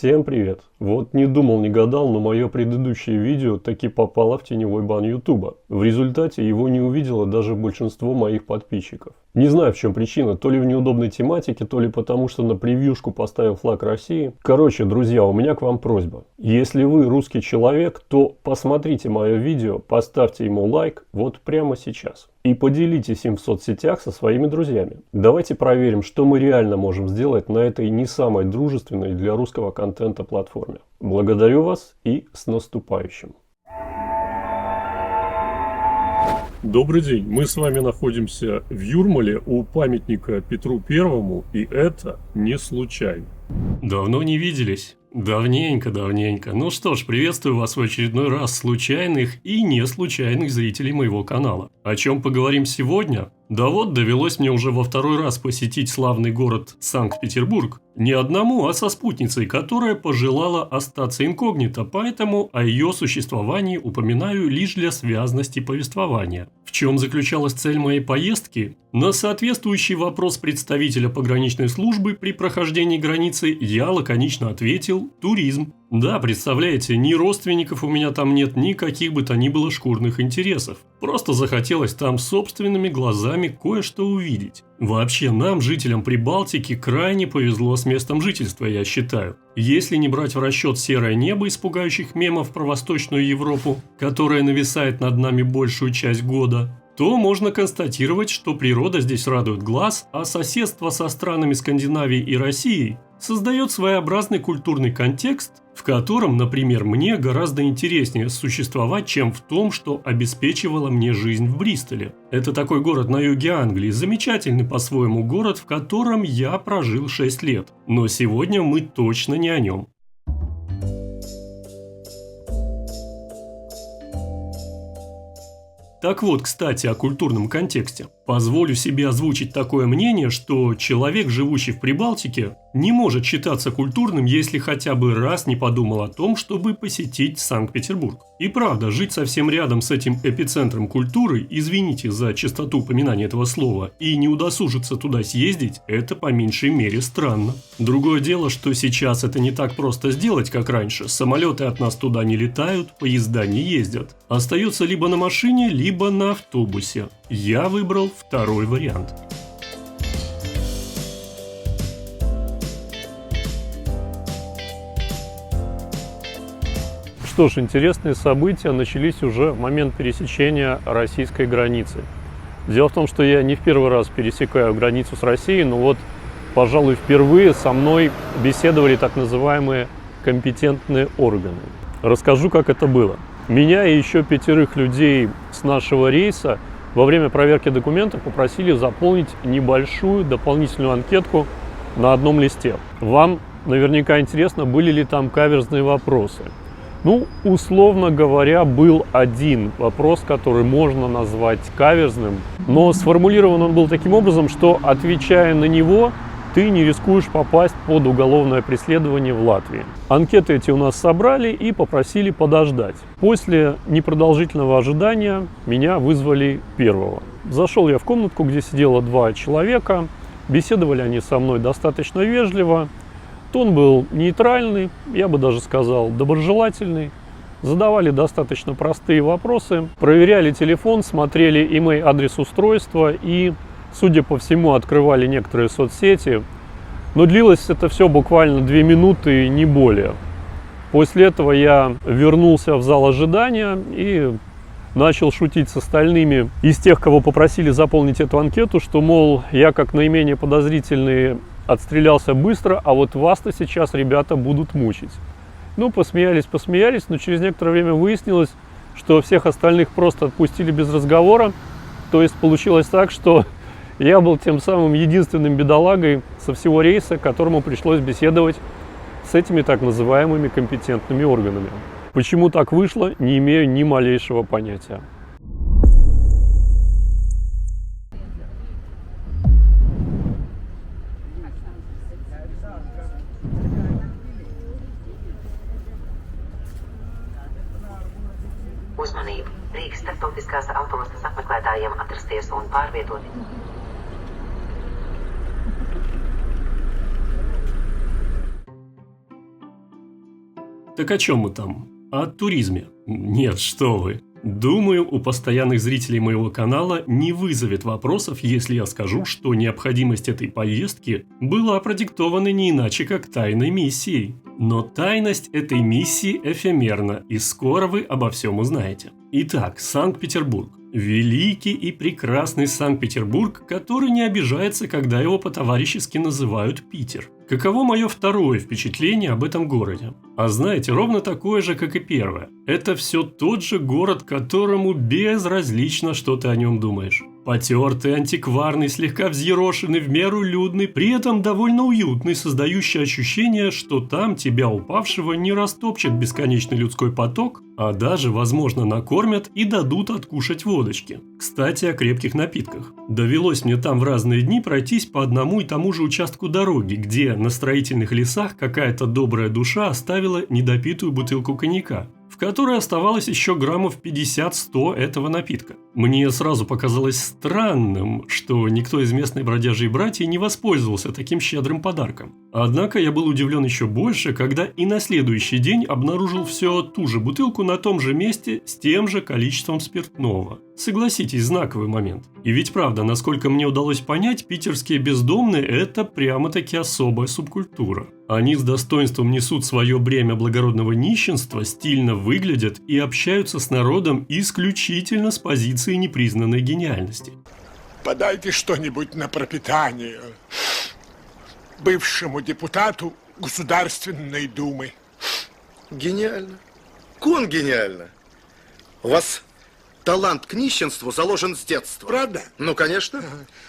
Всем привет! Вот не думал, не гадал, но мое предыдущее видео таки попало в теневой бан Ютуба. В результате его не увидело даже большинство моих подписчиков. Не знаю, в чем причина, то ли в неудобной тематике, то ли потому, что на превьюшку поставил флаг России. Короче, друзья, у меня к вам просьба. Если вы русский человек, то посмотрите мое видео, поставьте ему лайк вот прямо сейчас. И поделитесь им в соцсетях со своими друзьями. Давайте проверим, что мы реально можем сделать на этой не самой дружественной для русского контента платформе. Благодарю вас и с наступающим. Добрый день, мы с вами находимся в Юрмале у памятника Петру Первому, и это не случайно. Давно не виделись. Давненько. Ну что ж, приветствую вас в очередной раз случайных и не случайных зрителей моего канала. О чем поговорим сегодня? Да вот, довелось мне уже во второй раз посетить славный город Санкт-Петербург. Не одному, а со спутницей, которая пожелала остаться инкогнито, поэтому о ее существовании упоминаю лишь для связности повествования. В чем заключалась цель моей поездки? На соответствующий вопрос представителя пограничной службы при прохождении границы я лаконично ответил – туризм. Да, представляете, ни родственников у меня там нет, ни каких бы то ни было шкурных интересов. Просто захотелось там собственными глазами кое-что увидеть. Вообще, нам, жителям Прибалтики, крайне повезло с местом жительства, я считаю. Если не брать в расчет серое небо из пугающих мемов про Восточную Европу, которая нависает над нами большую часть года, то можно констатировать, что природа здесь радует глаз, а соседство со странами Скандинавии и Россией создает своеобразный культурный контекст, в котором, например, мне гораздо интереснее существовать, чем в том, что обеспечивало мне жизнь в Бристоле. Это такой город на юге Англии, замечательный по-своему город, в котором я прожил 6 лет. Но сегодня мы точно не о нем. Так вот, кстати, о культурном контексте. Позволю себе озвучить такое мнение, что человек, живущий в Прибалтике, не может считаться культурным, если хотя бы раз не подумал о том, чтобы посетить Санкт-Петербург. И правда, жить совсем рядом с этим эпицентром культуры, извините за частоту упоминания этого слова, и не удосужиться туда съездить, это по меньшей мере странно. Другое дело, что сейчас это не так просто сделать, как раньше. Самолеты от нас туда не летают, поезда не ездят. Остается либо на машине, либо на автобусе. Я выбрал второй вариант. Что ж, интересные события начались уже в момент пересечения российской границы. Дело в том, что я не в первый раз пересекаю границу с Россией, но вот, пожалуй, впервые со мной беседовали так называемые компетентные органы. Расскажу, как это было. Меня и еще 5 людей с нашего рейса во время проверки документов попросили заполнить небольшую дополнительную анкетку на одном листе. Вам наверняка интересно, были ли там каверзные вопросы. Ну, условно говоря, был один вопрос, который можно назвать каверзным, но сформулирован он был таким образом, что, отвечая на него, ты не рискуешь попасть под уголовное преследование в Латвии. Анкеты эти у нас собрали и попросили подождать. После непродолжительного ожидания меня вызвали первого. Зашел я в комнатку, где сидело 2 человека. Беседовали они со мной достаточно вежливо. Тон был нейтральный, я бы даже сказал, доброжелательный. Задавали достаточно простые вопросы. Проверяли телефон, смотрели имей, адрес устройства и, судя по всему, открывали некоторые соцсети. Но длилось это все буквально 2 минуты, не более. После этого я вернулся в зал ожидания и начал шутить с остальными из тех, кого попросили заполнить эту анкету, что, мол, я как наименее подозрительный отстрелялся быстро, а вот вас-то сейчас ребята будут мучить. Ну, посмеялись, но через некоторое время выяснилось, что всех остальных просто отпустили без разговора. То есть получилось так, что я был тем самым единственным бедолагой со всего рейса, которому пришлось беседовать с этими так называемыми компетентными органами. Почему так вышло, не имею ни малейшего понятия. Uzmanību! Rīgas starptautiskās autostas apmeklētājiem atrasties un pārvietot. Так о чем мы там? О туризме? Нет, что вы. Думаю, у постоянных зрителей моего канала не вызовет вопросов, если я скажу, что необходимость этой поездки была продиктована не иначе, как тайной миссией. Но тайность этой миссии эфемерна, и скоро вы обо всем узнаете. Итак, Санкт-Петербург. Великий и прекрасный Санкт-Петербург, который не обижается, когда его по-товарищески называют Питер. Каково мое второе впечатление об этом городе? А знаете, ровно такое же, как и первое. Это все тот же город, которому безразлично, что ты о нем думаешь. Потертый, антикварный, слегка взъерошенный, в меру людный, при этом довольно уютный, создающий ощущение, что там тебя, упавшего, не растопчет бесконечный людской поток, а даже, возможно, накормят и дадут откушать водочки. Кстати, о крепких напитках. Довелось мне там в разные дни пройтись по одному и тому же участку дороги, где на строительных лесах какая-то добрая душа оставила недопитую бутылку коньяка, в которой оставалось еще граммов 50-100 этого напитка. Мне сразу показалось странным, что никто из местной бродяжей братьев не воспользовался таким щедрым подарком. Однако я был удивлен еще больше, когда и на следующий день обнаружил все ту же бутылку на том же месте с тем же количеством спиртного. Согласитесь, знаковый момент. И ведь правда, насколько мне удалось понять, питерские бездомные – это прямо-таки особая субкультура. Они с достоинством несут свое бремя благородного нищенства, стильно выглядят и общаются с народом исключительно с позиции непризнанной гениальности. Подайте что-нибудь на пропитание бывшему депутату Государственной Думы. Гениально. Кон гениально. У вас талант к нищенству заложен с детства. Правда? Ну, конечно.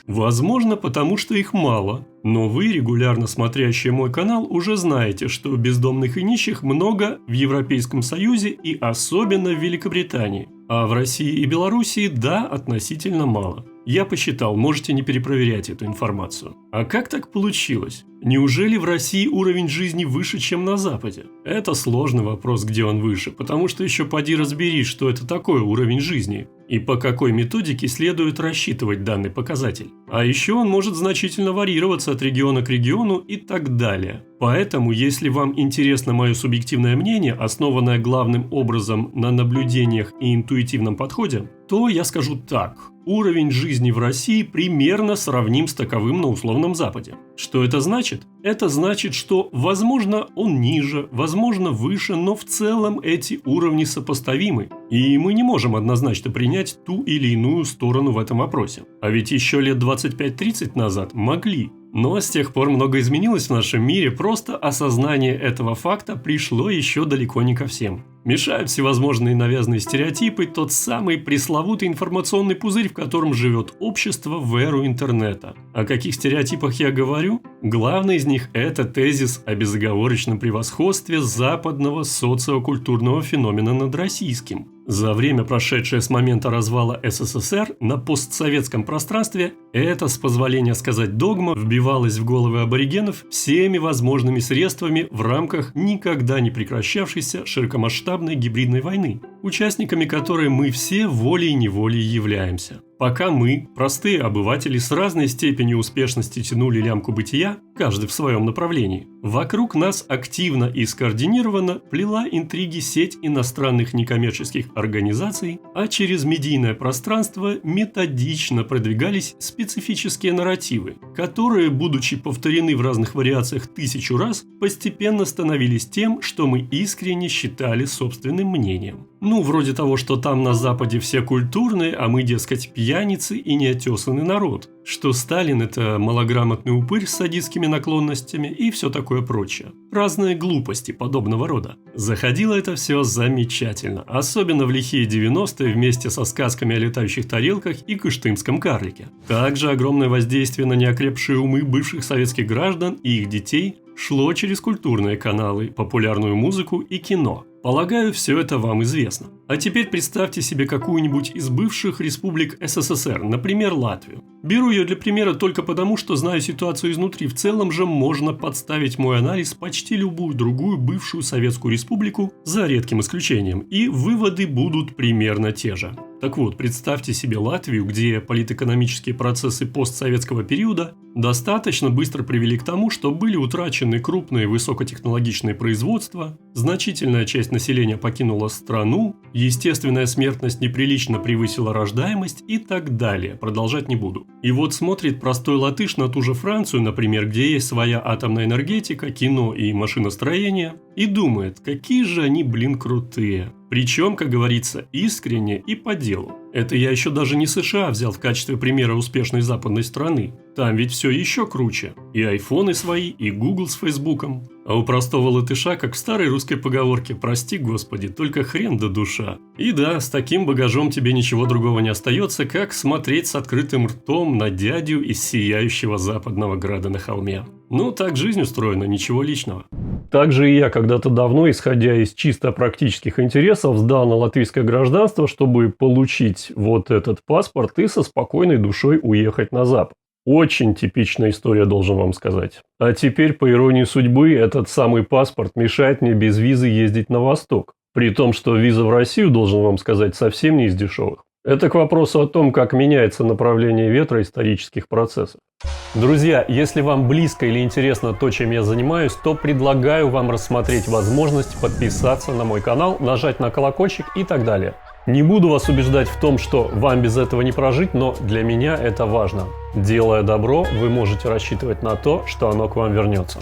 Возможно, потому что их мало. Но вы, регулярно смотрящие мой канал, уже знаете, что бездомных и нищих много в Европейском Союзе и особенно в Великобритании. А в России и Белоруссии, да, относительно мало. Я посчитал, можете не перепроверять эту информацию. А как так получилось? Неужели в России уровень жизни выше, чем на Западе? Это сложный вопрос, где он выше, потому что еще поди разбери, что это такое уровень жизни и по какой методике следует рассчитывать данный показатель. А еще он может значительно варьироваться от региона к региону и так далее. Поэтому, если вам интересно мое субъективное мнение, основанное главным образом на наблюдениях и интуитивном подходе, то я скажу так. Уровень жизни в России примерно сравним с таковым на условном Западе. Что это значит? Это значит, что, возможно, он ниже, возможно, выше, но в целом эти уровни сопоставимы. И мы не можем однозначно принять ту или иную сторону в этом вопросе. А ведь еще лет 25-30 назад могли. Но с тех пор многое изменилось в нашем мире, просто осознание этого факта пришло еще далеко не ко всем. Мешают всевозможные навязанные стереотипы, тот самый пресловутый информационный пузырь, в котором живет общество в эру интернета. О каких стереотипах я говорю? Главный из них – это тезис о безоговорочном превосходстве западного социокультурного феномена над российским. За время, прошедшее с момента развала СССР, на постсоветском пространстве эта, с позволения сказать, догма вбивалась в головы аборигенов всеми возможными средствами в рамках никогда не прекращавшейся широкомасштабной гибридной войны, участниками которой мы все волей-неволей являемся. Пока мы, простые обыватели, с разной степенью успешности тянули лямку бытия, каждый в своем направлении, вокруг нас активно и скоординированно плела интриги сеть иностранных некоммерческих организаций, а через медийное пространство методично продвигались специфические нарративы, которые, будучи повторены в разных вариациях 1000 раз, постепенно становились тем, что мы искренне считали собственным мнением. Ну, вроде того, что там на Западе все культурные, а мы, дескать, пьяницы и неотесанный народ. Что Сталин – это малограмотный упырь с садистскими наклонностями и все такое прочее. Разные глупости подобного рода. Заходило это все замечательно, особенно в лихие 90-е вместе со сказками о летающих тарелках и кыштымском карлике. Также огромное воздействие на неокрепшие умы бывших советских граждан и их детей шло через культурные каналы, популярную музыку и кино. Полагаю, все это вам известно. А теперь представьте себе какую-нибудь из бывших республик СССР, например, Латвию. Беру ее для примера только потому, что знаю ситуацию изнутри. В целом же можно подставить мой анализ почти любую другую бывшую советскую республику, за редким исключением, и выводы будут примерно те же. Так вот, представьте себе Латвию, где политэкономические процессы постсоветского периода достаточно быстро привели к тому, что были утрачены крупные высокотехнологичные производства, значительная часть населения покинула страну, естественная смертность неприлично превысила рождаемость и так далее. Продолжать не буду. И вот смотрит простой латыш на ту же Францию, например, где есть своя атомная энергетика, кино и машиностроение, и думает, какие же они, крутые. Причем, как говорится, искренне и по делу. Это я еще даже не США взял в качестве примера успешной западной страны. Там ведь все еще круче. И айфоны свои, и Google с Фейсбуком. А у простого латыша, как в старой русской поговорке, прости господи, только хрен да душа. И да, с таким багажом тебе ничего другого не остается, как смотреть с открытым ртом на дядю из сияющего западного града на холме. Ну, так жизнь устроена, ничего личного. Также и я когда-то давно, исходя из чисто практических интересов, сдал на латвийское гражданство, чтобы получить вот этот паспорт и со спокойной душой уехать на Запад. Очень типичная история, должен вам сказать. А теперь, по иронии судьбы, этот самый паспорт мешает мне без визы ездить на восток. При том, что виза в Россию, должен вам сказать, совсем не из дешевых. Это к вопросу о том, как меняется направление ветра исторических процессов. Друзья, если вам близко или интересно то, чем я занимаюсь, то предлагаю вам рассмотреть возможность подписаться на мой канал, нажать на колокольчик и так далее. Не буду вас убеждать в том, что вам без этого не прожить, но для меня это важно. Делая добро, вы можете рассчитывать на то, что оно к вам вернется.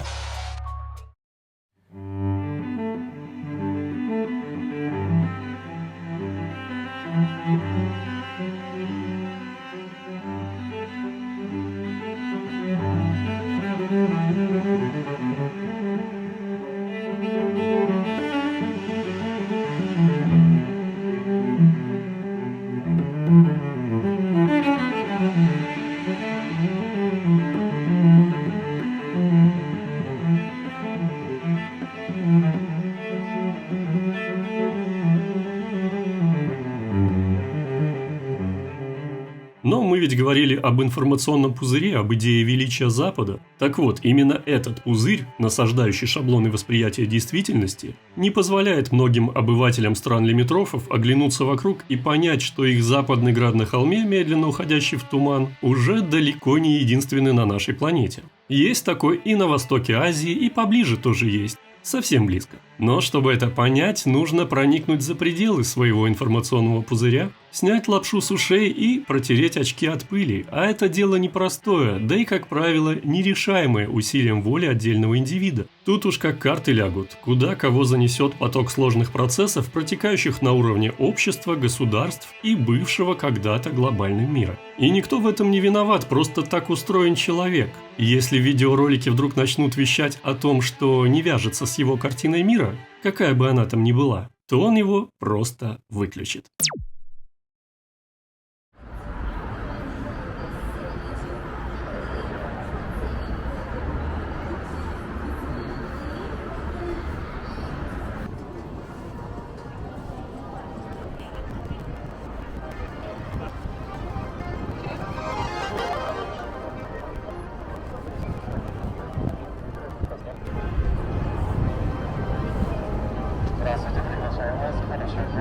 Но мы ведь говорили об информационном пузыре, об идее величия Запада. Так вот, именно этот пузырь, насаждающий шаблоны восприятия действительности, не позволяет многим обывателям стран лимитрофов оглянуться вокруг и понять, что их западный град на холме, медленно уходящий в туман, уже далеко не единственный на нашей планете. Есть такой и на востоке Азии, и поближе тоже есть. Совсем близко. Но чтобы это понять, нужно проникнуть за пределы своего информационного пузыря, снять лапшу с ушей и протереть очки от пыли. А это дело непростое, да и, как правило, нерешаемое усилием воли отдельного индивида. Тут уж как карты лягут, куда кого занесет поток сложных процессов, протекающих на уровне общества, государств и бывшего когда-то глобального мира. И никто в этом не виноват, просто так устроен человек. Если видеоролики вдруг начнут вещать о том, что не вяжется с его картиной мира, какая бы она там ни была, то он его просто выключит.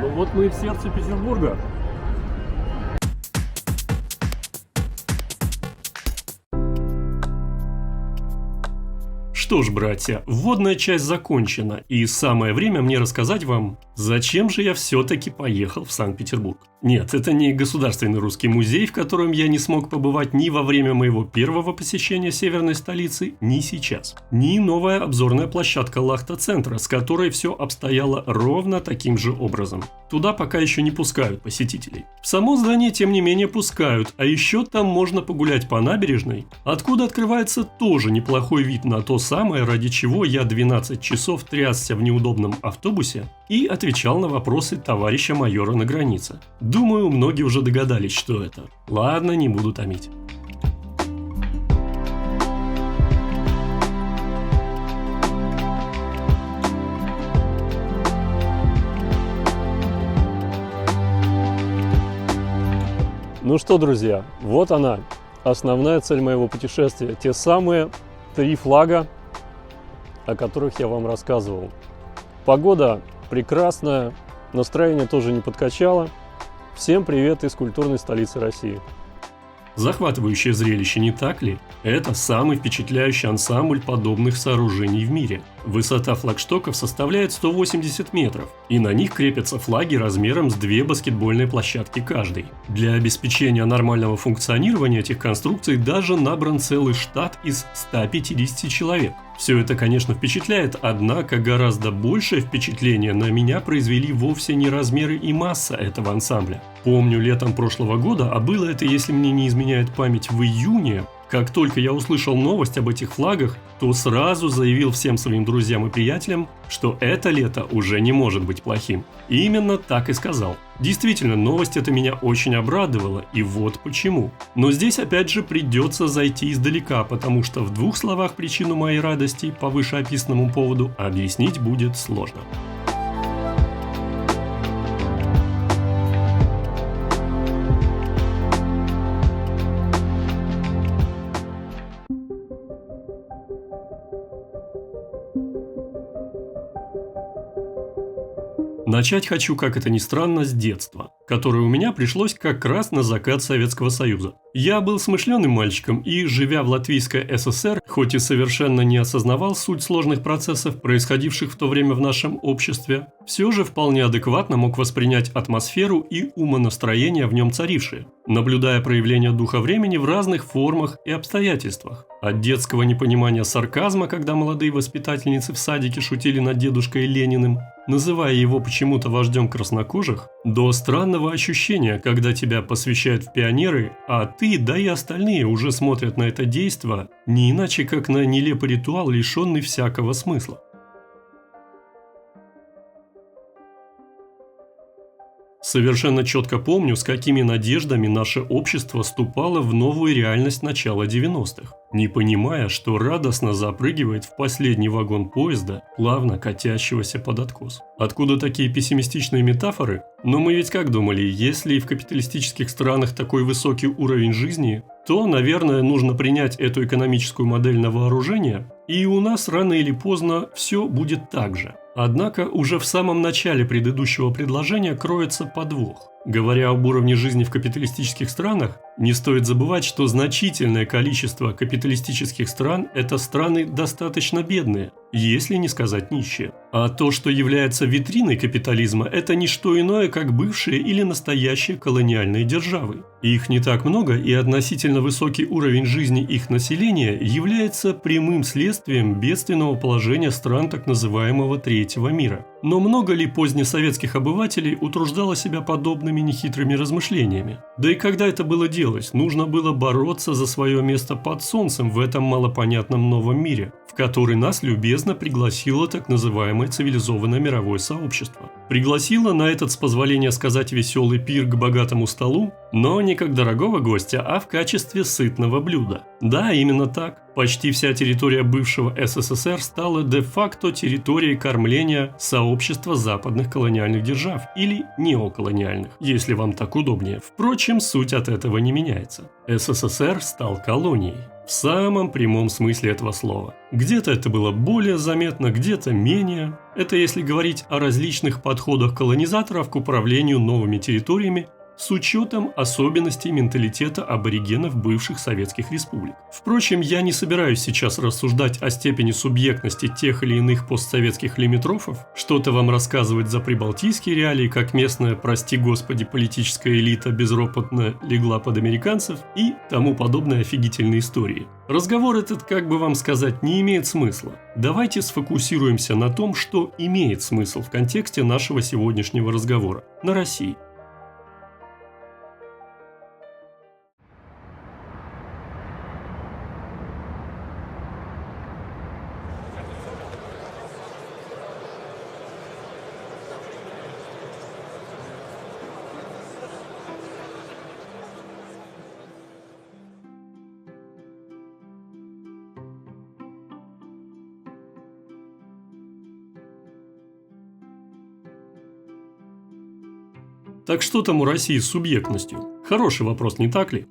Ну вот мы и в сердце Петербурга. Что ж, братья, вводная часть закончена, и самое время мне рассказать вам, зачем же я все-таки поехал в Санкт-Петербург. Нет, это не Государственный русский музей, в котором я не смог побывать ни во время моего первого посещения северной столицы, ни сейчас. Ни новая обзорная площадка Лахта-центра, с которой все обстояло ровно таким же образом. Туда пока еще не пускают посетителей. В само здание, тем не менее, пускают, а еще там можно погулять по набережной, откуда открывается тоже неплохой вид на то самое, ради чего я 12 часов трясся в неудобном автобусе и отвечал на вопросы товарища майора на границе. Думаю, многие уже догадались, что это. Ладно, не буду томить. Ну что, друзья, вот она, основная цель моего путешествия. Те самые 3 флага, о которых я вам рассказывал. Погода прекрасная, настроение тоже не подкачало. Всем привет из культурной столицы России. Захватывающее зрелище, не так ли? Это самый впечатляющий ансамбль подобных сооружений в мире. Высота флагштоков составляет 180 метров, и на них крепятся флаги размером с 2 баскетбольные площадки каждый. Для обеспечения нормального функционирования этих конструкций даже набран целый штат из 150 человек. Все это, конечно, впечатляет, однако гораздо большее впечатление на меня произвели вовсе не размеры и масса этого ансамбля. Помню, летом прошлого года, а было это, если мне не изменяет память, в июне, как только я услышал новость об этих флагах, то сразу заявил всем своим друзьям и приятелям, что это лето уже не может быть плохим. И именно так и сказал. Действительно, новость эта меня очень обрадовала, и вот почему. Но здесь опять же придется зайти издалека, потому что в 2 словах причину моей радости по вышеописанному поводу объяснить будет сложно. Начать хочу, как это ни странно, с детства, которое у меня пришлось как раз на закат Советского Союза. Я был смышленым мальчиком и, живя в Латвийской ССР, хоть и совершенно не осознавал суть сложных процессов, происходивших в то время в нашем обществе, все же вполне адекватно мог воспринять атмосферу и умонастроение в нем царившие, наблюдая проявления духа времени в разных формах и обстоятельствах. От детского непонимания сарказма, когда молодые воспитательницы в садике шутили над дедушкой Лениным, называя его почему-то вождем краснокожих, до странного ощущения, когда тебя посвящают в пионеры, а ты, да и остальные уже смотрят на это действо не иначе, как на нелепый ритуал, лишенный всякого смысла. Совершенно четко помню, с какими надеждами наше общество вступало в новую реальность начала 90-х, не понимая, что радостно запрыгивает в последний вагон поезда, плавно катящегося под откос. Откуда такие пессимистичные метафоры? Но мы ведь как думали, если в капиталистических странах такой высокий уровень жизни, то, наверное, нужно принять эту экономическую модель на вооружение, и у нас рано или поздно все будет так же. Однако уже в самом начале предыдущего предложения кроется подвох. Говоря об уровне жизни в капиталистических странах, не стоит забывать, что значительное количество капиталистических стран – это страны достаточно бедные, если не сказать нищие. А то, что является витриной капитализма, это не что иное, как бывшие или настоящие колониальные державы. Их не так много, и относительно высокий уровень жизни их населения является прямым следствием бедственного положения стран так называемого третьего мира. Но много ли позднесоветских обывателей утруждало себя подобными нехитрыми размышлениями? Да и когда это было делать? Нужно было бороться за свое место под солнцем в этом малопонятном новом мире, в который нас любезно пригласило так называемое цивилизованное мировое сообщество. Пригласило на этот, с позволения сказать, веселый пир к богатому столу, но не как дорогого гостя, а в качестве сытного блюда. Да, именно так. Почти вся территория бывшего СССР стала де-факто территорией кормления сообщества западных колониальных держав или неоколониальных, если вам так удобнее. Впрочем, суть от этого не меняется. СССР стал колонией. В самом прямом смысле этого слова. Где-то это было более заметно, где-то менее. Это если говорить о различных подходах колонизаторов к управлению новыми территориями с учетом особенностей менталитета аборигенов бывших советских республик. Впрочем, я не собираюсь сейчас рассуждать о степени субъектности тех или иных постсоветских лимитрофов, что-то вам рассказывать за прибалтийские реалии, как местная, прости господи, политическая элита безропотно легла под американцев и тому подобные офигительные истории. Разговор этот, как бы вам сказать, не имеет смысла. Давайте сфокусируемся на том, что имеет смысл в контексте нашего сегодняшнего разговора – на России. Так что там у России с субъектностью? Хороший вопрос, не так ли?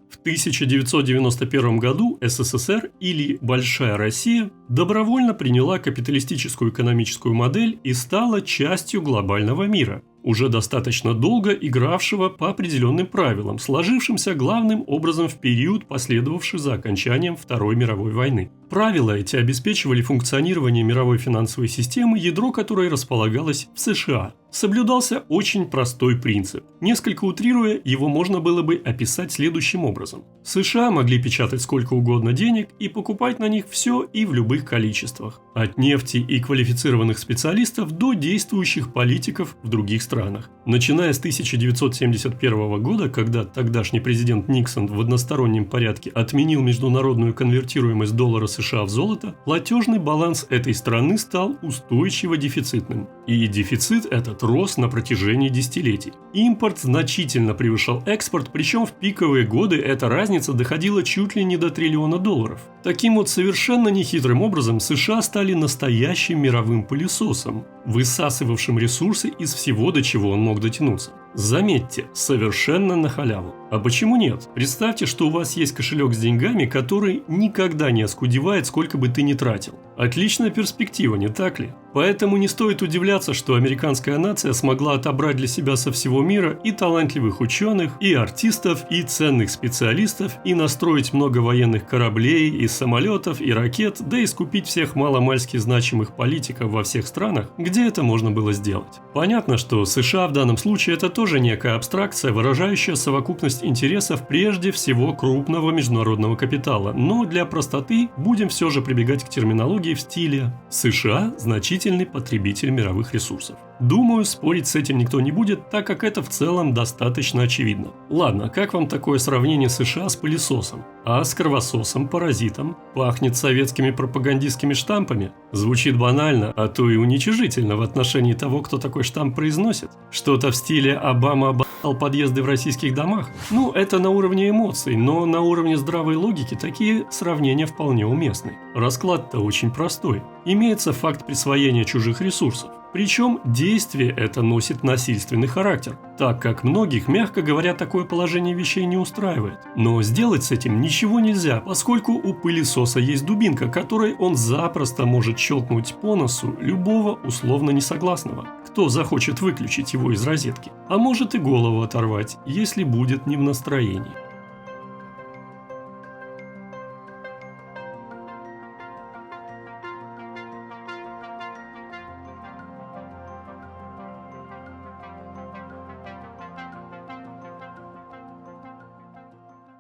В 1991 году СССР или Большая Россия добровольно приняла капиталистическую экономическую модель и стала частью глобального мира, уже достаточно долго игравшего по определенным правилам, сложившимся главным образом в период, последовавший за окончанием Второй мировой войны. Правила эти обеспечивали функционирование мировой финансовой системы, ядро которой располагалось в США. Соблюдался очень простой принцип. Несколько утрируя, его можно было бы описать следующим образом. США могли печатать сколько угодно денег и покупать на них все и в любых количествах. От нефти и квалифицированных специалистов до действующих политиков в других странах. Начиная с 1971 года, когда тогдашний президент Никсон в одностороннем порядке отменил международную конвертируемость доллара США в золото, платежный баланс этой страны стал устойчиво дефицитным. И дефицит этот рос на протяжении десятилетий. Импорт значительно превышал экспорт, причем в пиковые годы эта разница доходила чуть ли не до $1 триллиона. Таким вот совершенно нехитрым образом США стали настоящим мировым пылесосом, высасывавшим ресурсы из всего, до чего он мог дотянуться. Заметьте, совершенно на халяву. А почему нет? Представьте, что у вас есть кошелек с деньгами, который никогда не оскудевает, сколько бы ты ни тратил. Отличная перспектива, не так ли? Поэтому не стоит удивляться, что американская нация смогла отобрать для себя со всего мира и талантливых ученых, и артистов, и ценных специалистов, и настроить много военных кораблей, и самолетов, и ракет, да и скупить всех маломальски значимых политиков во всех странах, где это можно было сделать. Понятно, что США в данном случае это тоже некая абстракция, выражающая совокупность интересов прежде всего крупного международного капитала, но для простоты будем все же прибегать к терминологии в стиле «США значительный потребитель мировых ресурсов». Думаю, спорить с этим никто не будет, так как это в целом достаточно очевидно. Ладно, как вам такое сравнение США с пылесосом? А с кровососом, паразитом? Пахнет советскими пропагандистскими штампами? Звучит банально, а то и уничижительно в отношении того, кто такой штамп произносит. Что-то в стиле «Обама обо***л подъезды в российских домах». Ну, это на уровне эмоций, но на уровне здравой логики такие сравнения вполне уместны. Расклад-то очень простой. Имеется факт присвоения чужих ресурсов. Причем действие это носит насильственный характер, так как многих, мягко говоря, такое положение вещей не устраивает. Но сделать с этим ничего нельзя, поскольку у пылесоса есть дубинка, которой он запросто может щелкнуть по носу любого условно несогласного, кто захочет выключить его из розетки, а может и голову оторвать, если будет не в настроении.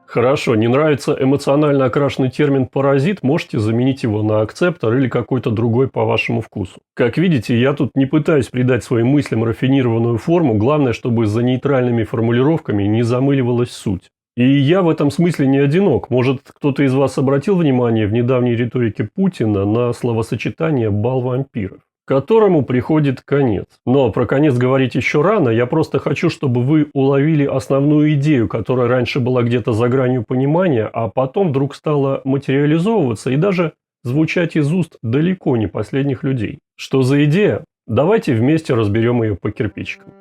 Хорошо, не нравится эмоционально окрашенный термин «паразит», можете заменить его на акцептор или какой-то другой по вашему вкусу. Как видите, я тут не пытаюсь придать своим мыслям рафинированную форму, главное, чтобы за нейтральными формулировками не замыливалась суть. И я в этом смысле не одинок. Может, кто-то из вас обратил внимание в недавней риторике Путина на словосочетание «бал вампиров», которому приходит конец. Но про конец говорить еще рано, я просто хочу, чтобы вы уловили основную идею, которая раньше была где-то за гранью понимания, а потом вдруг стала материализовываться и даже звучать из уст далеко не последних людей. Что за идея? Давайте вместе разберем ее по кирпичикам.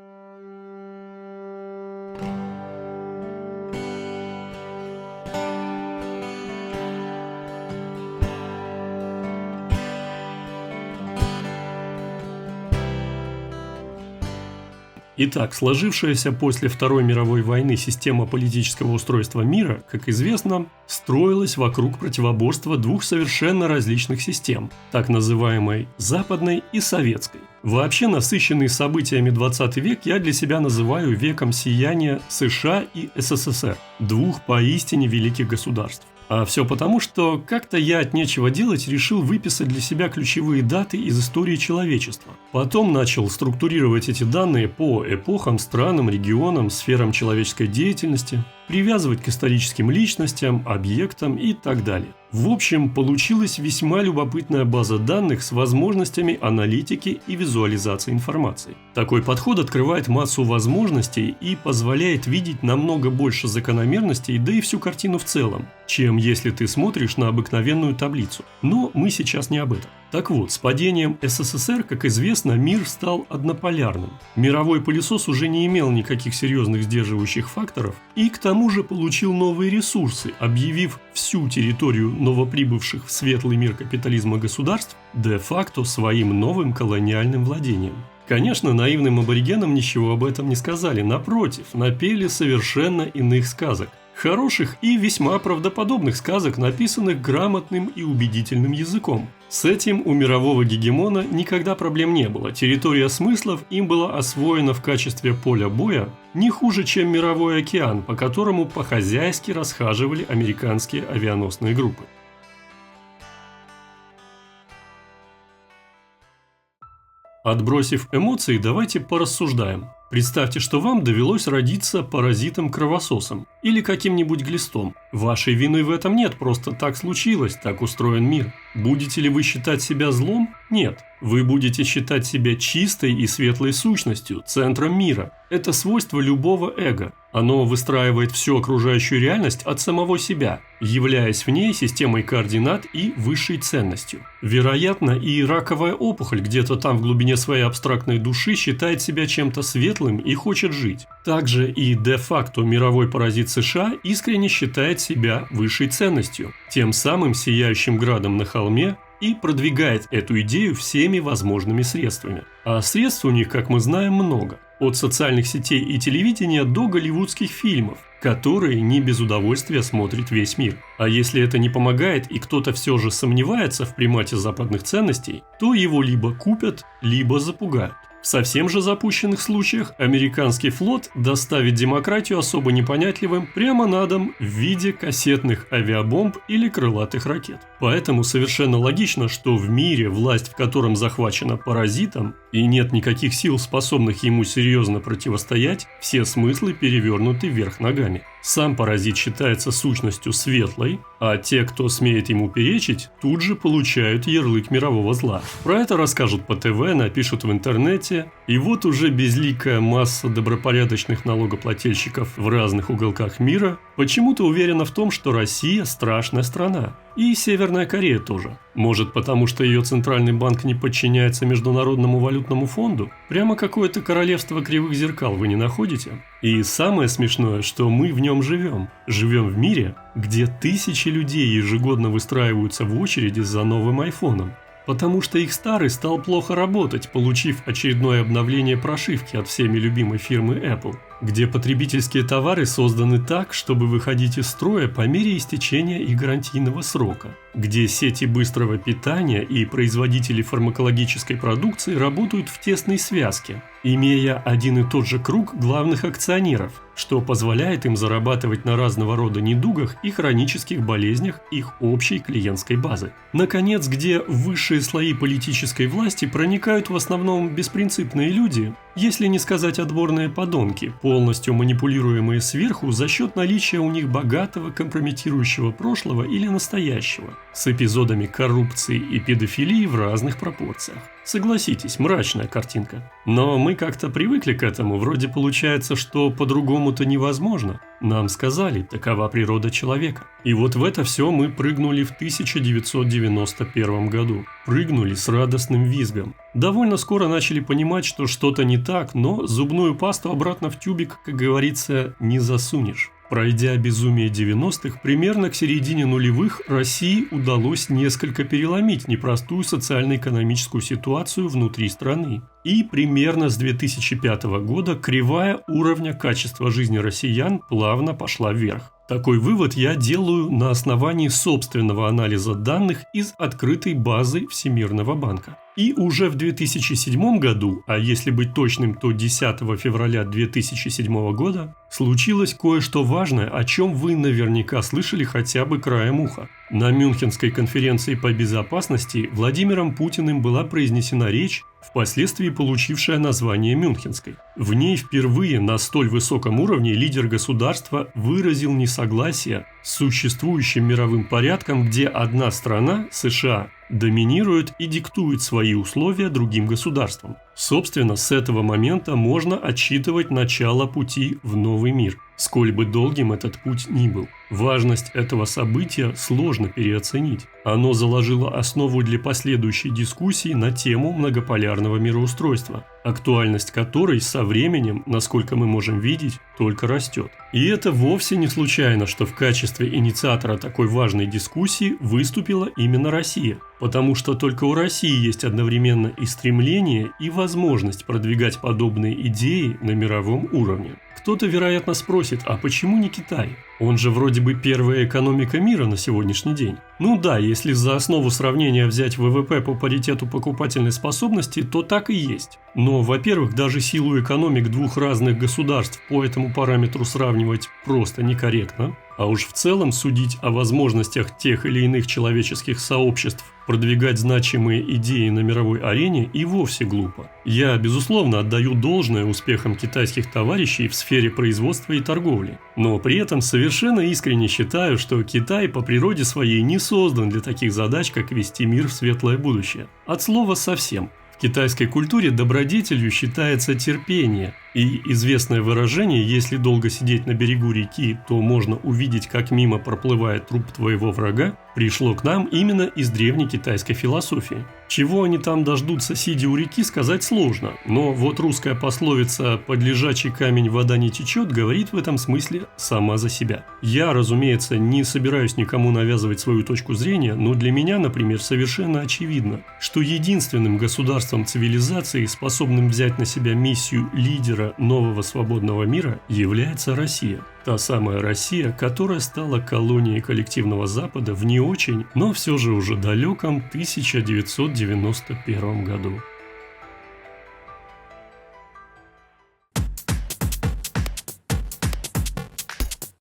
Итак, сложившаяся после Второй мировой войны система политического устройства мира, как известно, строилась вокруг противоборства двух совершенно различных систем, так называемой западной и советской. Вообще, насыщенный событиями 20 век я для себя называю веком сияния США и СССР, двух поистине великих государств. А все потому, что как-то я от нечего делать решил выписать для себя ключевые даты из истории человечества. Потом начал структурировать эти данные по эпохам, странам, регионам, сферам человеческой деятельности, привязывать к историческим личностям, объектам и так далее. В общем, получилась весьма любопытная база данных с возможностями аналитики и визуализации информации. Такой подход открывает массу возможностей и позволяет видеть намного больше закономерностей, да и всю картину в целом, чем если ты смотришь на обыкновенную таблицу. Но мы сейчас не об этом. Так вот, с падением СССР, как известно, мир стал однополярным. Мировой пылесос уже не имел никаких серьезных сдерживающих факторов и к тому же получил новые ресурсы, объявив всю территорию новоприбывших в светлый мир капитализма государств де-факто своим новым колониальным владением. Конечно, наивным аборигенам ничего об этом не сказали, напротив, напели совершенно иных сказок. Хороших и весьма правдоподобных сказок, написанных грамотным и убедительным языком. С этим у мирового гегемона никогда проблем не было. Территория смыслов им была освоена в качестве поля боя не хуже, чем мировой океан, по которому по-хозяйски расхаживали американские авианосные группы. Отбросив эмоции, давайте порассуждаем. Представьте, что вам довелось родиться паразитом-кровососом или каким-нибудь глистом. Вашей вины в этом нет, просто так случилось, так устроен мир. Будете ли вы считать себя злом? Нет. Вы будете считать себя чистой и светлой сущностью, центром мира. Это свойство любого эго. Оно выстраивает всю окружающую реальность от самого себя, являясь в ней системой координат и высшей ценностью. Вероятно, и раковая опухоль где-то там в глубине своей абстрактной души считает себя чем-то светлым и хочет жить. Также и де-факто мировой паразит США искренне считает себя высшей ценностью, тем самым сияющим градом на холме, и продвигает эту идею всеми возможными средствами. А средств у них, как мы знаем, много. От социальных сетей и телевидения до голливудских фильмов, которые не без удовольствия смотрит весь мир. А если это не помогает и кто-то все же сомневается в примате западных ценностей, то его либо купят, либо запугают. В совсем же запущенных случаях американский флот доставит демократию особо непонятливым прямо на дом в виде кассетных авиабомб или крылатых ракет. Поэтому совершенно логично, что в мире, власть в котором захвачена паразитом и нет никаких сил, способных ему серьезно противостоять, все смыслы перевернуты вверх ногами. Сам паразит считается сущностью светлой, а те, кто смеет ему перечить, тут же получают ярлык мирового зла. Про это расскажут по ТВ, напишут в интернете, и вот уже безликая масса добропорядочных налогоплательщиков в разных уголках мира почему-то уверена в том, что Россия страшная страна. И Северная Корея тоже. Может, потому что ее центральный банк не подчиняется Международному валютному фонду? Прямо какое-то королевство кривых зеркал, вы не находите? И самое смешное, что мы в нем живем. Живем в мире, где тысячи людей ежегодно выстраиваются в очереди за новым айфоном. Потому что их старый стал плохо работать, получив очередное обновление прошивки от всеми любимой фирмы Apple, где потребительские товары созданы так, чтобы выходить из строя по мере истечения их гарантийного срока, где сети быстрого питания и производители фармакологической продукции работают в тесной связке, имея один и тот же круг главных акционеров, что позволяет им зарабатывать на разного рода недугах и хронических болезнях их общей клиентской базы. Наконец, где в высшие слои политической власти проникают в основном беспринципные люди, если не сказать отборные подонки, полностью манипулируемые сверху за счет наличия у них богатого компрометирующего прошлого или настоящего, с эпизодами коррупции и педофилии в разных пропорциях. Согласитесь, мрачная картинка. Но мы как-то привыкли к этому, вроде получается, что по-другому-то невозможно. Нам сказали, такова природа человека. И вот в это все мы прыгнули в 1991 году. Прыгнули с радостным визгом. Довольно скоро начали понимать, что что-то не так, но зубную пасту обратно в тюбик, как говорится, не засунешь. Пройдя безумие 90-х, примерно к середине нулевых России удалось несколько переломить непростую социально-экономическую ситуацию внутри страны. И примерно с 2005 года кривая уровня качества жизни россиян плавно пошла вверх. Такой вывод я делаю на основании собственного анализа данных из открытой базы Всемирного банка. И уже в 2007 году, а если быть точным, то 10 февраля 2007 года, случилось кое-что важное, о чем вы наверняка слышали хотя бы краем уха. На Мюнхенской конференции по безопасности Владимиром Путиным была произнесена речь, впоследствии получившая название Мюнхенской. В ней впервые на столь высоком уровне лидер государства выразил несогласие с существующим мировым порядком, где одна страна, США, доминирует и диктует свои условия другим государствам. Собственно, с этого момента можно отсчитывать начало пути в новый мир, сколь бы долгим этот путь ни был. Важность этого события сложно переоценить. Оно заложило основу для последующей дискуссии на тему многополярного мироустройства, актуальность которой со временем, насколько мы можем видеть, только растет. И это вовсе не случайно, что в качестве инициатора такой важной дискуссии выступила именно Россия, потому что только у России есть одновременно и стремление, и возможность продвигать подобные идеи на мировом уровне. Кто-то, вероятно, спросит, а почему не Китай? Он же вроде бы первая экономика мира на сегодняшний день. Ну да, если за основу сравнения взять ВВП по паритету покупательной способности, то так и есть. Но, во-первых, даже силу экономик двух разных государств по этому параметру сравнивать просто некорректно. А уж в целом судить о возможностях тех или иных человеческих сообществ продвигать значимые идеи на мировой арене и вовсе глупо. Я, безусловно, отдаю должное успехам китайских товарищей в сфере производства и торговли. Но при этом совершенно искренне считаю, что Китай по природе своей не создан для таких задач, как вести мир в светлое будущее. От слова совсем. В китайской культуре добродетелью считается терпение, и известное выражение «если долго сидеть на берегу реки, то можно увидеть, как мимо проплывает труп твоего врага» пришло к нам именно из древней китайской философии. Чего они там дождутся, сидя у реки, сказать сложно, но вот русская пословица «под лежачий камень вода не течет» говорит в этом смысле сама за себя. Я, разумеется, не собираюсь никому навязывать свою точку зрения, но для меня, например, совершенно очевидно, что единственным государством цивилизации, способным взять на себя миссию лидера нового свободного мира, является Россия. Та самая Россия, которая стала колонией коллективного Запада в не очень, но все же уже далеком 1991 году.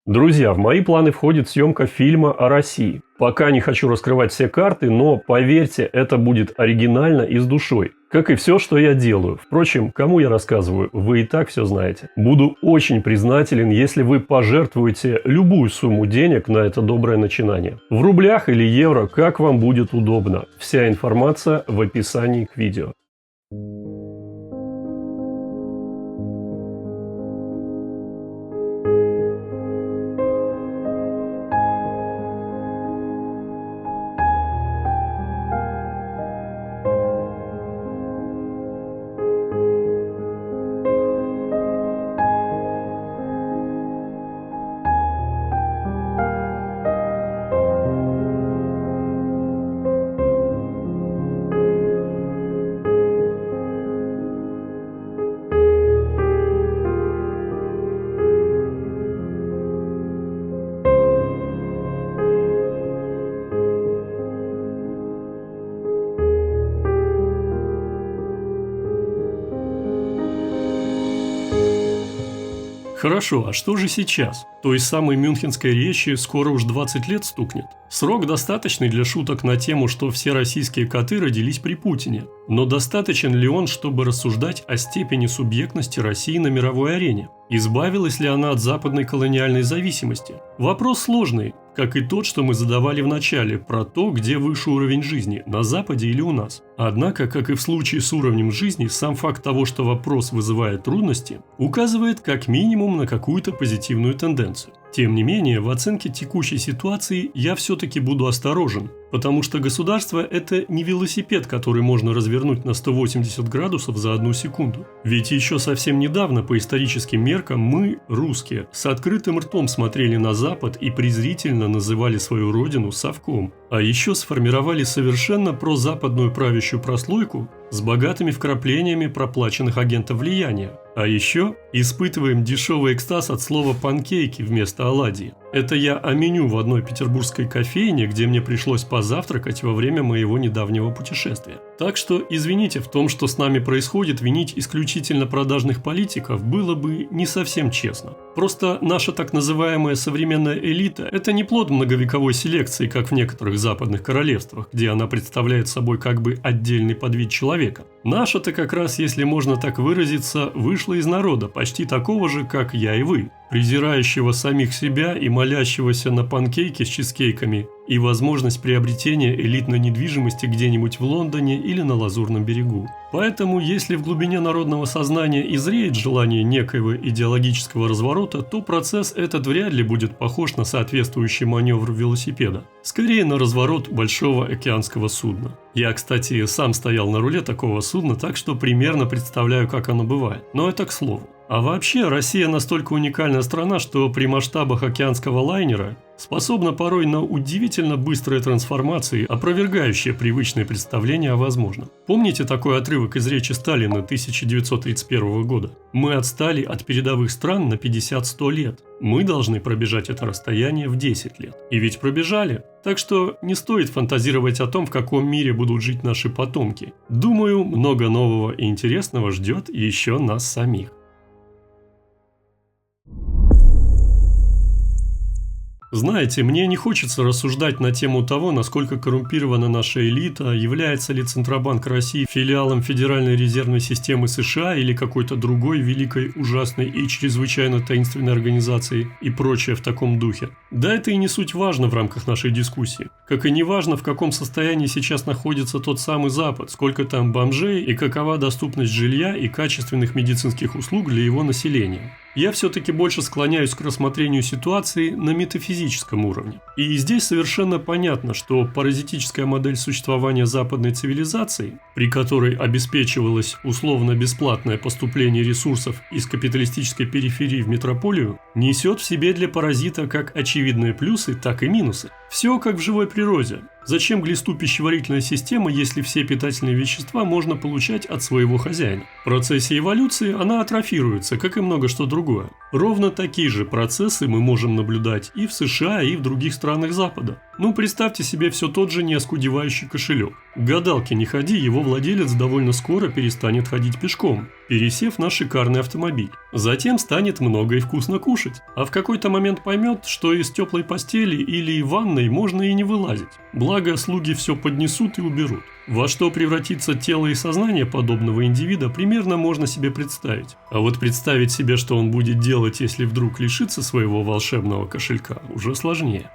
Друзья, в мои планы входит съемка фильма о России. Пока не хочу раскрывать все карты, но поверьте, это будет оригинально и с душой. Как и все, что я делаю. Впрочем, кому я рассказываю, вы и так все знаете. Буду очень признателен, если вы пожертвуете любую сумму денег на это доброе начинание. В рублях или евро, как вам будет удобно. Вся информация в описании к видео. Хорошо, а что же сейчас? Той самой мюнхенской речи скоро уж 20 лет стукнет. Срок достаточный для шуток на тему, что все российские коты родились при Путине. Но достаточен ли он, чтобы рассуждать о степени субъектности России на мировой арене? Избавилась ли она от западной колониальной зависимости? Вопрос сложный, как и тот, что мы задавали в начале, про то, где выше уровень жизни, на Западе или у нас. Однако, как и в случае с уровнем жизни, сам факт того, что вопрос вызывает трудности, указывает как минимум на какую-то позитивную тенденцию. Тем не менее, в оценке текущей ситуации я все-таки буду осторожен, потому что государство – это не велосипед, который можно развернуть на 180 градусов за одну секунду. Ведь еще совсем недавно, по историческим меркам, мы, русские, с открытым ртом смотрели на Запад и презрительно называли свою родину совком. А еще сформировали совершенно прозападную правящую прослойку с богатыми вкраплениями проплаченных агентов влияния. А еще испытываем дешевый экстаз от слова «панкейки» вместо оладьи. Это я о меню в одной петербургской кофейне, где мне пришлось позавтракать во время моего недавнего путешествия. Так что, извините, в том, что с нами происходит, винить исключительно продажных политиков было бы не совсем честно. Просто наша так называемая современная элита – это не плод многовековой селекции, как в некоторых западных королевствах, где она представляет собой как бы отдельный подвид человека. Наша-то как раз, если можно так выразиться, вышла из народа, почти такого же, как я и вы. презирающего самих себя и молящегося на панкейки с чизкейками и возможность приобретения элитной недвижимости где-нибудь в Лондоне или на Лазурном берегу. Поэтому, если в глубине народного сознания и зреет желание некоего идеологического разворота, то процесс этот вряд ли будет похож на соответствующий маневр велосипеда. Скорее на разворот большого океанского судна. Я, кстати, сам стоял на руле такого судна, так что примерно представляю, как оно бывает. Но это к слову. А вообще, Россия настолько уникальная страна, что при масштабах океанского лайнера способна порой на удивительно быстрые трансформации, опровергающие привычные представления о возможном. Помните такой отрывок из речи Сталина 1931 года? Мы отстали от передовых стран на 50-100 лет. Мы должны пробежать это расстояние в 10 лет. И ведь пробежали. Так что не стоит фантазировать о том, в каком мире будут жить наши потомки. Думаю, много нового и интересного ждет еще нас самих. Знаете, мне не хочется рассуждать на тему того, насколько коррумпирована наша элита, является ли Центробанк России филиалом Федеральной резервной системы США или какой-то другой великой, ужасной и чрезвычайно таинственной организации и прочее в таком духе. Да это и не суть важно в рамках нашей дискуссии. Как и не важно, в каком состоянии сейчас находится тот самый Запад, сколько там бомжей и какова доступность жилья и качественных медицинских услуг для его населения. Я все-таки больше склоняюсь к рассмотрению ситуации на метафизическом уровне. И здесь совершенно понятно, что паразитическая модель существования западной цивилизации, при которой обеспечивалось условно-бесплатное поступление ресурсов из капиталистической периферии в метрополию, несет в себе для паразита как очевидные плюсы, так и минусы. Все как в живой природе. Зачем глисту пищеварительная система, если все питательные вещества можно получать от своего хозяина? В процессе эволюции она атрофируется, как и много что другое. Ровно такие же процессы мы можем наблюдать и в США, и в других странах Запада. Ну, представьте себе все тот же неоскудевающий кошелек. К гадалке не ходи, его владелец довольно скоро перестанет ходить пешком, пересев на шикарный автомобиль. Затем станет много и вкусно кушать, а в какой-то момент поймет, что из теплой постели или ванной можно и не вылазить. Благо, слуги все поднесут и уберут. Во что превратится тело и сознание подобного индивида, примерно можно себе представить. А вот представить себе, что он будет делать, если вдруг лишится своего волшебного кошелька, уже сложнее.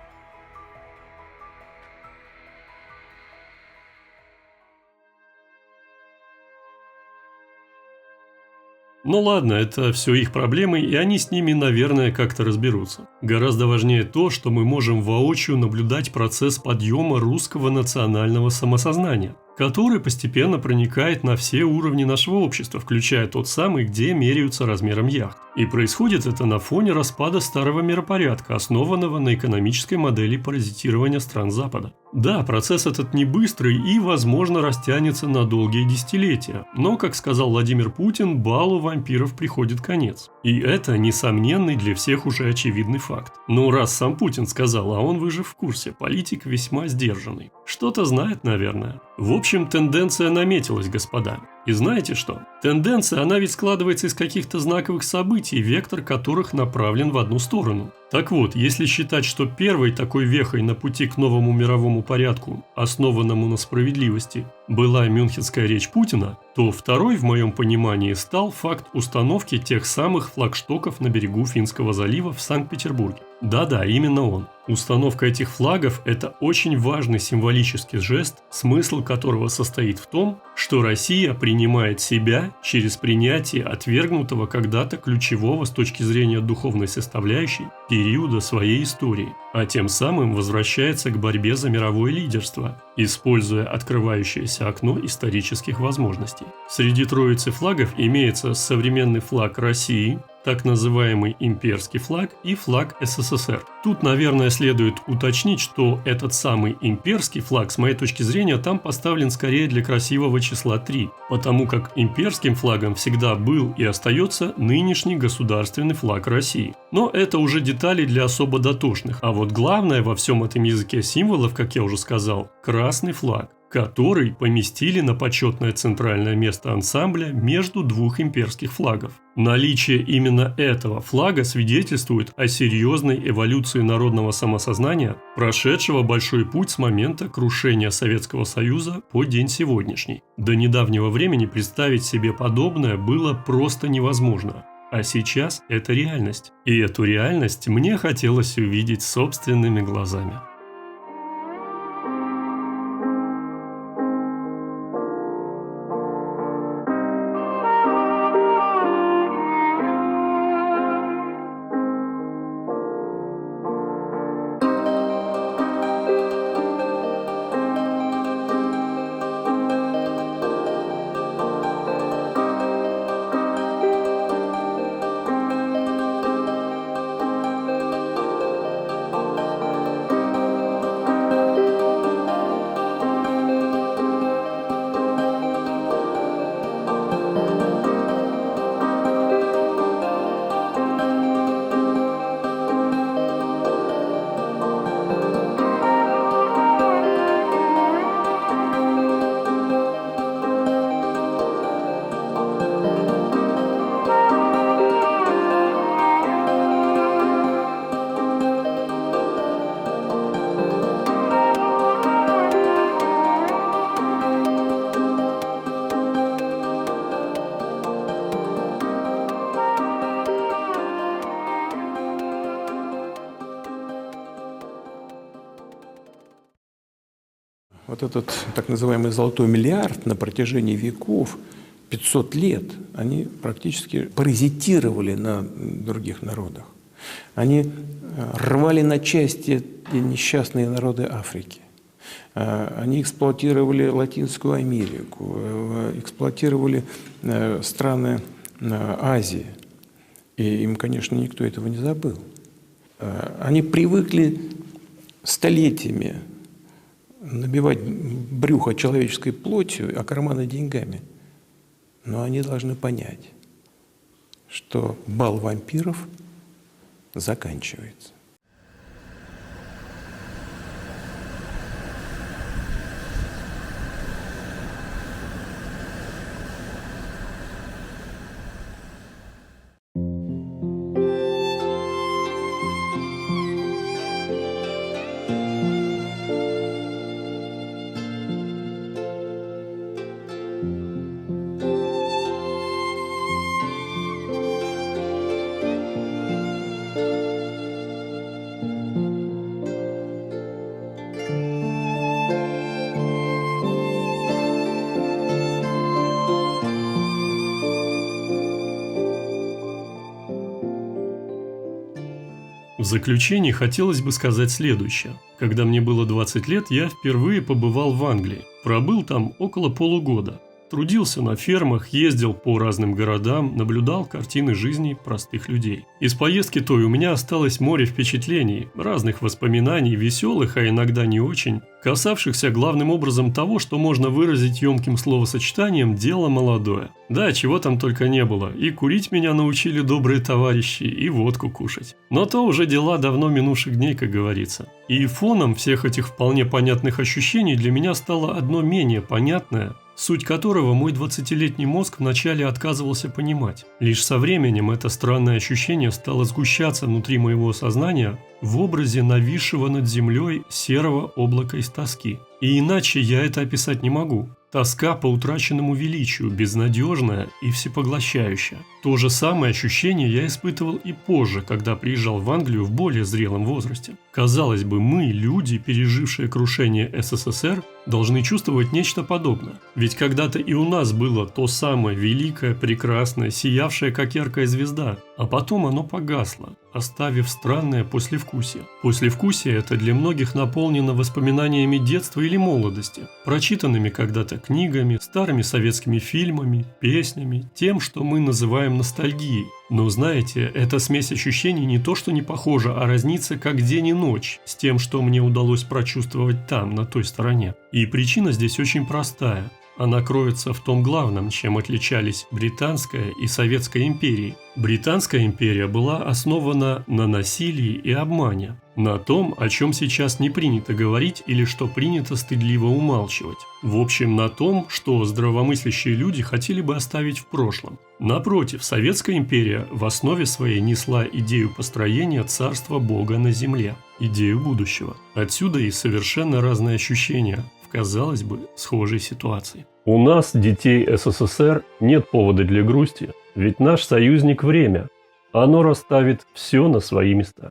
Ну ладно, это все их проблемы, и они с ними, наверное, как-то разберутся. Гораздо важнее то, что мы можем воочию наблюдать процесс подъема русского национального самосознания, который постепенно проникает на все уровни нашего общества, включая тот самый, где меряются размером яхт. И происходит это на фоне распада старого миропорядка, основанного на экономической модели паразитирования стран Запада. Да, процесс этот не быстрый и, возможно, растянется на долгие десятилетия, но, как сказал Владимир Путин, балу вампиров приходит конец. И это несомненный для всех уже очевидный факт. Ну, раз сам Путин сказал, а он, вы же в курсе, политик весьма сдержанный. Что-то знает, наверное. В общем, тенденция наметилась, господа. И знаете что? Тенденция, она ведь складывается из каких-то знаковых событий, вектор которых направлен в одну сторону. Так вот, если считать, что первой такой вехой на пути к новому мировому порядку, основанному на справедливости, была Мюнхенская речь Путина, то второй, в моем понимании, стал факт установки тех самых флагштоков на берегу Финского залива в Санкт-Петербурге. Да-да, именно он. Установка этих флагов – это очень важный символический жест, смысл которого состоит в том, что Россия принимает себя через принятие отвергнутого когда-то ключевого с точки зрения духовной составляющей периода своей истории, а тем самым возвращается к борьбе за мировое лидерство, используя открывающееся окно исторических возможностей. Среди троицы флагов имеется современный флаг России, так называемый имперский флаг и флаг СССР. Тут, наверное, следует уточнить, что этот самый имперский флаг, с моей точки зрения, там поставлен скорее для красивого числа 3, потому как имперским флагом всегда был и остается нынешний государственный флаг России. Но это уже детали для особо дотошных, а вот главное во всем этом языке символов, как я уже сказал, красный флаг, который поместили на почетное центральное место ансамбля между двух имперских флагов. Наличие именно этого флага свидетельствует о серьезной эволюции народного самосознания, прошедшего большой путь с момента крушения Советского Союза по день сегодняшний. До недавнего времени представить себе подобное было просто невозможно. А сейчас это реальность. И эту реальность мне хотелось увидеть собственными глазами. Вот этот так называемый золотой миллиард на протяжении веков, 500 лет, они практически паразитировали на других народах. Они рвали на части несчастные народы Африки. Они эксплуатировали Латинскую Америку, эксплуатировали страны Азии. И им, конечно, никто этого не забыл. Они привыкли столетиями набивать брюхо человеческой плотью, а карманы деньгами. Но они должны понять, что бал вампиров заканчивается. В заключение хотелось бы сказать следующее. Когда мне было 20 лет, я впервые побывал в Англии. Пробыл там около полугода. Трудился на фермах, ездил по разным городам, наблюдал картины жизни простых людей. Из поездки той у меня осталось море впечатлений, разных воспоминаний, веселых, а иногда не очень, касавшихся главным образом того, что можно выразить емким словосочетанием «дело молодое». Да, чего там только не было, и курить меня научили добрые товарищи, и водку кушать. Но то уже дела давно минувших дней, как говорится. И фоном всех этих вполне понятных ощущений для меня стало одно менее понятное, суть которого мой 20-летний мозг вначале отказывался понимать. Лишь со временем это странное ощущение стало сгущаться внутри моего сознания в образе нависшего над землей серого облака из тоски. И иначе я это описать не могу. Тоска по утраченному величию, безнадежная и всепоглощающая. То же самое ощущение я испытывал и позже, когда приезжал в Англию в более зрелом возрасте. Казалось бы, мы, люди, пережившие крушение СССР, должны чувствовать нечто подобное. Ведь когда-то и у нас было то самое великое, прекрасное, сиявшее как яркая звезда, а потом оно погасло, оставив странное послевкусие. Послевкусие это для многих наполнено воспоминаниями детства или молодости, прочитанными когда-то книгами, старыми советскими фильмами, песнями, тем, что мы называем ностальгией. Но знаете, эта смесь ощущений не то что не похожа, а разнится как день и ночь с тем, что мне удалось прочувствовать там, на той стороне. И причина здесь очень простая. Она кроется в том главном, чем отличались Британская и Советская империи. Британская империя была основана на насилии и обмане, на том, о чем сейчас не принято говорить или что принято стыдливо умалчивать. В общем, на том, что здравомыслящие люди хотели бы оставить в прошлом. Напротив, Советская империя в основе своей несла идею построения царства Бога на земле, идею будущего. Отсюда и совершенно разные ощущения, в казалось бы, схожей ситуации. У нас, детей СССР, нет повода для грусти, ведь наш союзник – время. Оно расставит все на свои места.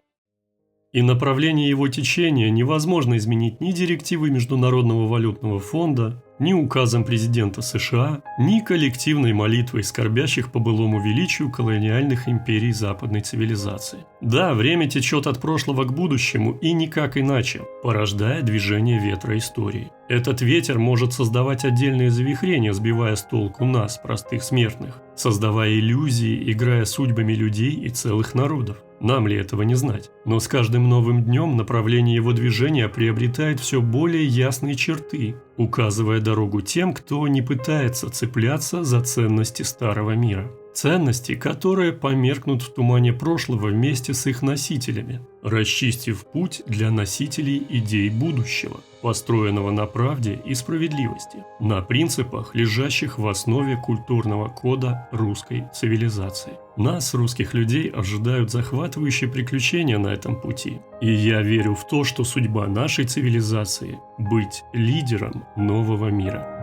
И направление его течения невозможно изменить ни директивой Международного валютного фонда, ни указом президента США, ни коллективной молитвой скорбящих по былому величию колониальных империй западной цивилизации. Да, время течет от прошлого к будущему и никак иначе, порождая движение ветра истории. Этот ветер может создавать отдельные завихрения, сбивая с толку нас, простых смертных, создавая иллюзии, играя судьбами людей и целых народов. Нам ли этого не знать? Но с каждым новым днем направление его движения приобретает все более ясные черты, указывая дорогу тем, кто не пытается цепляться за ценности старого мира. Ценности, которые померкнут в тумане прошлого вместе с их носителями, расчистив путь для носителей идей будущего, построенного на правде и справедливости, на принципах, лежащих в основе культурного кода русской цивилизации. Нас, русских людей, ожидают захватывающие приключения на этом пути. И я верю в то, что судьба нашей цивилизации – быть лидером нового мира.